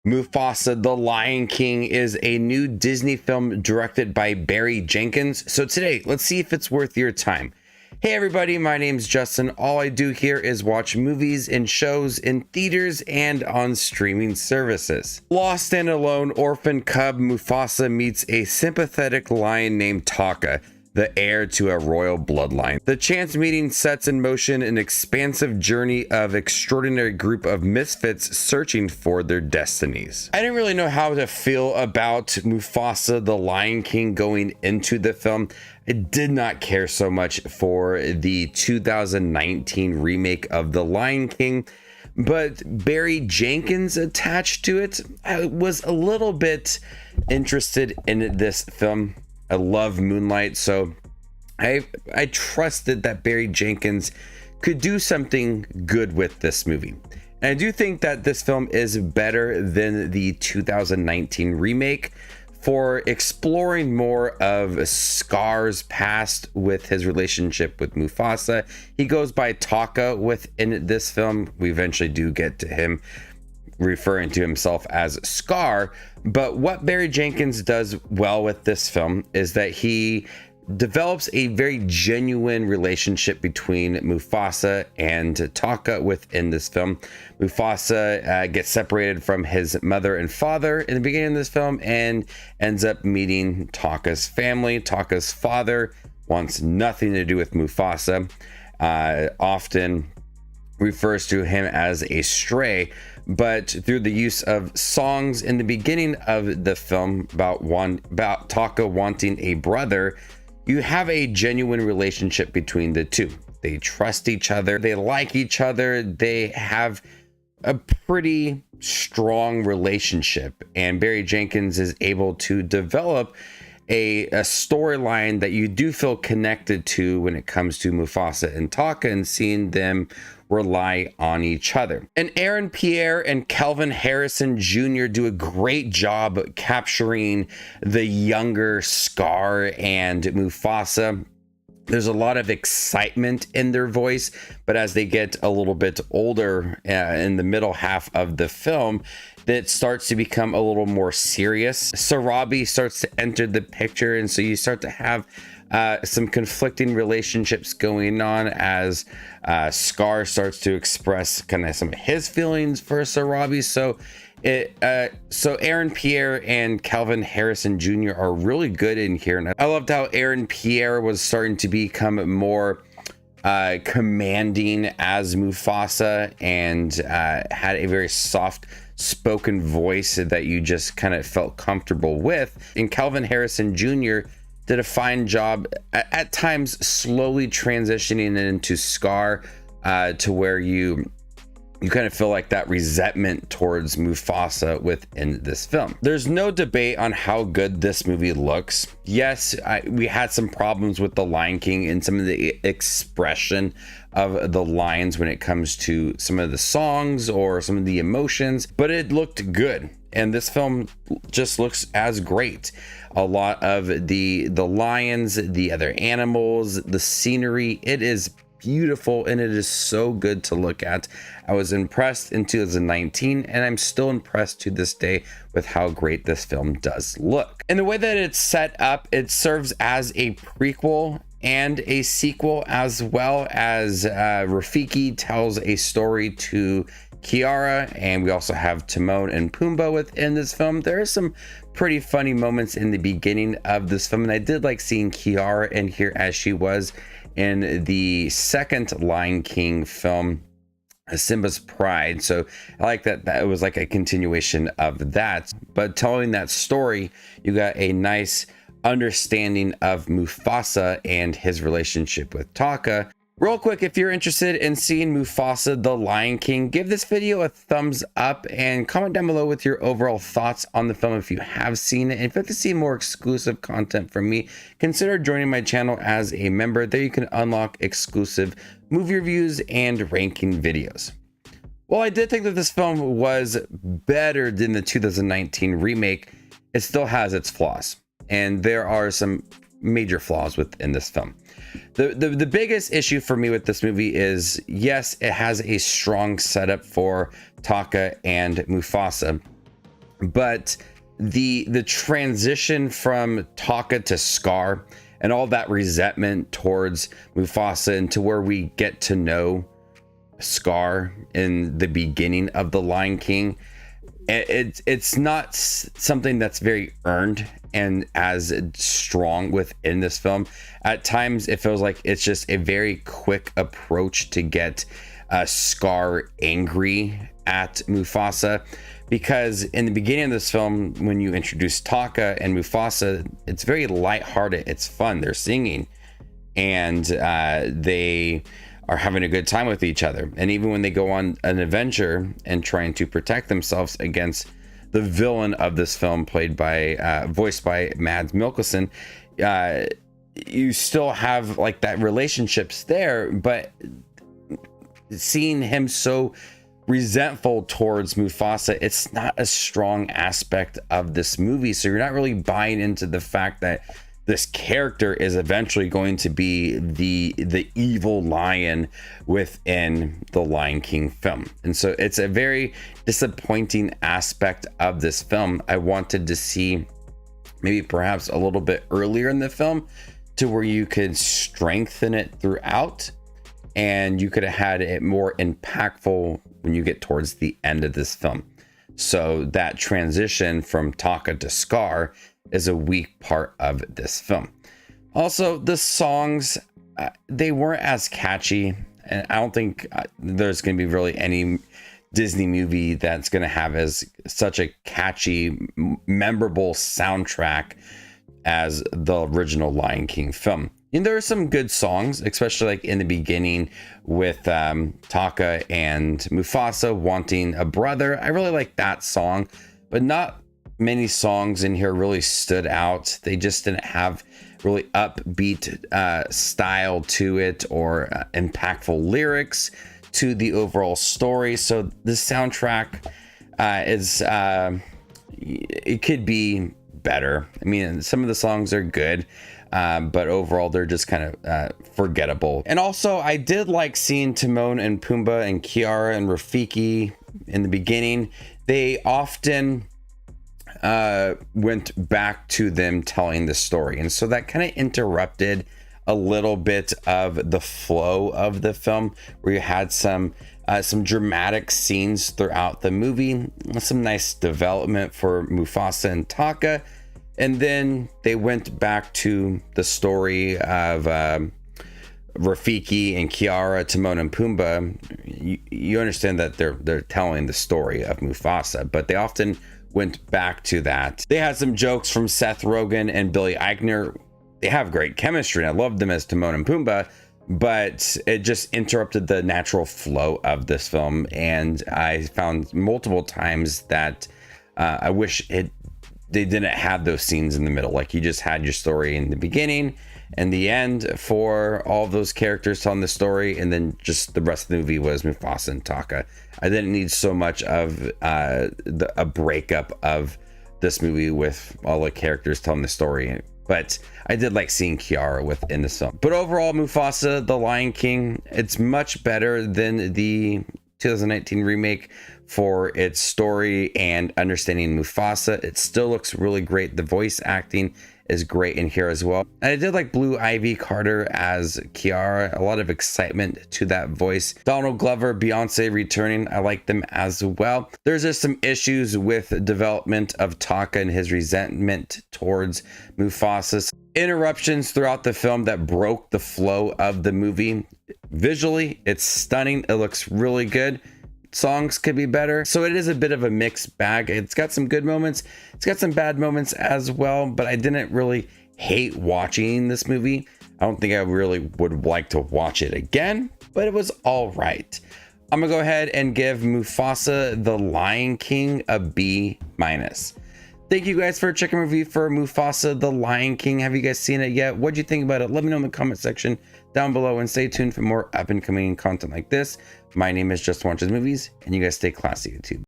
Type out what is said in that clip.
Mufasa, the Lion King is a new Disney film directed by Barry Jenkins. So today, let's see if it's worth your time. Hey everybody, my name's Justin. All I do here is watch movies and shows in theaters and on streaming services. Lost and alone orphan cub Mufasa meets a sympathetic lion named Taka, the heir to a royal bloodline. The chance meeting sets in motion an expansive journey of extraordinary group of misfits searching for their destinies. I didn't really know how to feel about Mufasa, the Lion King going into the film. I did not care so much for the 2019 remake of The Lion King, but Barry Jenkins attached to it. I was a little bit interested in this film. I love Moonlight, so I trusted that Barry Jenkins could do something good with this movie. And I do think that this film is better than the 2019 remake for exploring more of Scar's past with his relationship with Mufasa. He goes by Taka within this film. We eventually do get to him referring to himself as Scar, but what Barry Jenkins does well with this film is that he develops a very genuine relationship between Mufasa and Taka within this film. Mufasa gets separated from his mother and father in the beginning of this film and ends up meeting Taka's family. Taka's father wants nothing to do with Mufasa, often refers to him as a stray, but through the use of songs in the beginning of the film about Taka wanting a brother, you have a genuine relationship between the two. They trust each other, they like each other, they have a pretty strong relationship, and Barry Jenkins is able to develop a storyline that you do feel connected to when it comes to Mufasa and Taka and seeing them rely on each other. And Aaron Pierre and Kelvin Harrison Jr. do a great job capturing the younger Scar and Mufasa. There's a lot of excitement in their voice, but as they get a little bit older in the middle half of the film, that starts to become a little more serious. Sarabi starts to enter the picture, and so you start to have some conflicting relationships going on as Scar starts to express kind of some of his feelings for Sarabi. So Aaron Pierre and Calvin Harrison Jr. are really good in here, and I loved how Aaron Pierre was starting to become more commanding as Mufasa and had a very soft spoken voice that you just kind of felt comfortable with. And Calvin Harrison Jr. did a fine job at times slowly transitioning into Scar to where you kind of feel like that resentment towards Mufasa within this film. There's no debate on how good this movie looks. Yes, we had some problems with The Lion King and some of the expression of the lines when it comes to some of the songs or some of the emotions, but it looked good. And this film just looks as great. A lot of the lions, the other animals, the scenery, it is beautiful and it is so good to look at. I was impressed in 2019 and I'm still impressed to this day with how great this film does look. And the way that it's set up, it serves as a prequel and a sequel, as well as Rafiki tells a story to Kiara, and we also have Timon and Pumbaa within this film. There are some pretty funny moments in the beginning of this film, and I did like seeing Kiara in here as she was in the second Lion King film, Simba's Pride. So I like that it was like a continuation of that, but telling that story, you got a nice understanding of Mufasa and his relationship with Taka. Real quick, if you're interested in seeing Mufasa, the Lion King, give this video a thumbs up and comment down below with your overall thoughts on the film if you have seen it. And if you'd like to see more exclusive content from me, consider joining my channel as a member. There you can unlock exclusive movie reviews and ranking videos. While I did think that this film was better than the 2019 remake, it still has its flaws. And there are some major flaws within this film. The biggest issue for me with this movie is, yes, it has a strong setup for Taka and Mufasa, But the transition from Taka to Scar and all that resentment towards Mufasa, and to where we get to know Scar in the beginning of The Lion King, it's not something that's very earned and as strong within this film. At times it feels like it's just a very quick approach to get Scar angry at Mufasa, because in the beginning of this film, when you introduce Taka and Mufasa, it's very lighthearted, it's fun, they're singing, and they are having a good time with each other. And even when they go on an adventure and trying to protect themselves against the villain of this film, voiced by Mads Mikkelsen, you still have like that relationships there, but seeing him so resentful towards Mufasa, it's not a strong aspect of this movie. So you're not really buying into the fact that this character is eventually going to be the evil lion within the Lion King film. And so it's a very disappointing aspect of this film. I wanted to see maybe perhaps a little bit earlier in the film to where you could strengthen it throughout, and you could have had it more impactful when you get towards the end of this film. So that transition from Taka to Scar is a weak part of this film. Also, the songs, they weren't as catchy, and I don't think there's going to be really any Disney movie that's going to have such a catchy, memorable soundtrack as the original Lion King film. And there are some good songs, especially like in the beginning with Taka and Mufasa wanting a brother. I really like that song, but not many songs in here really stood out. They just didn't have really upbeat style to it, or impactful lyrics to the overall story. So the soundtrack it could be better. I mean, some of the songs are good, but overall they're just kind of forgettable. And also, I did like seeing Timon and Pumbaa and Kiara and Rafiki in the beginning. They often went back to them telling the story, and so that kind of interrupted a little bit of the flow of the film, where you had some dramatic scenes throughout the movie, some nice development for Mufasa and Taka, and then they went back to the story of Rafiki and Kiara, Timon and Pumbaa. You understand that they're telling the story of Mufasa, but they often went back to that. They had some jokes from Seth Rogen and Billy Eichner. They have great chemistry, and I love them as Timon and Pumbaa, but it just interrupted the natural flow of this film. And I found multiple times that I wish they didn't have those scenes in the middle. Like, you just had your story in the beginning and the end for all of those characters telling the story, and then just the rest of the movie was Mufasa and Taka. I didn't need so much of a breakup of this movie with all the characters telling the story, but I did like seeing Kiara within the film. But overall, Mufasa, The Lion King, it's much better than the 2019 remake for its story and understanding Mufasa. It still looks really great. The voice acting is great in here as well. And I did like Blue Ivy Carter as Kiara. A lot of excitement to that voice. Donald Glover, Beyonce returning. I like them as well. There's just some issues with development of Taka and his resentment towards Mufasa. Interruptions throughout the film that broke the flow of the movie. Visually, it's stunning. It looks really good. Songs could be better. So it is a bit of a mixed bag. It's got some good moments. It's got some bad moments as well, but I didn't really hate watching this movie. I don't think I really would like to watch it again, but it was all right. I'm gonna go ahead and give Mufasa the Lion King a B-. Thank you guys for checking review for Mufasa the Lion King. Have you guys seen it yet? What'd you think about it? Let me know in the comment section down below, and stay tuned for more up and coming content like this. My name is Just Watches Movies, and you guys stay classy, YouTube.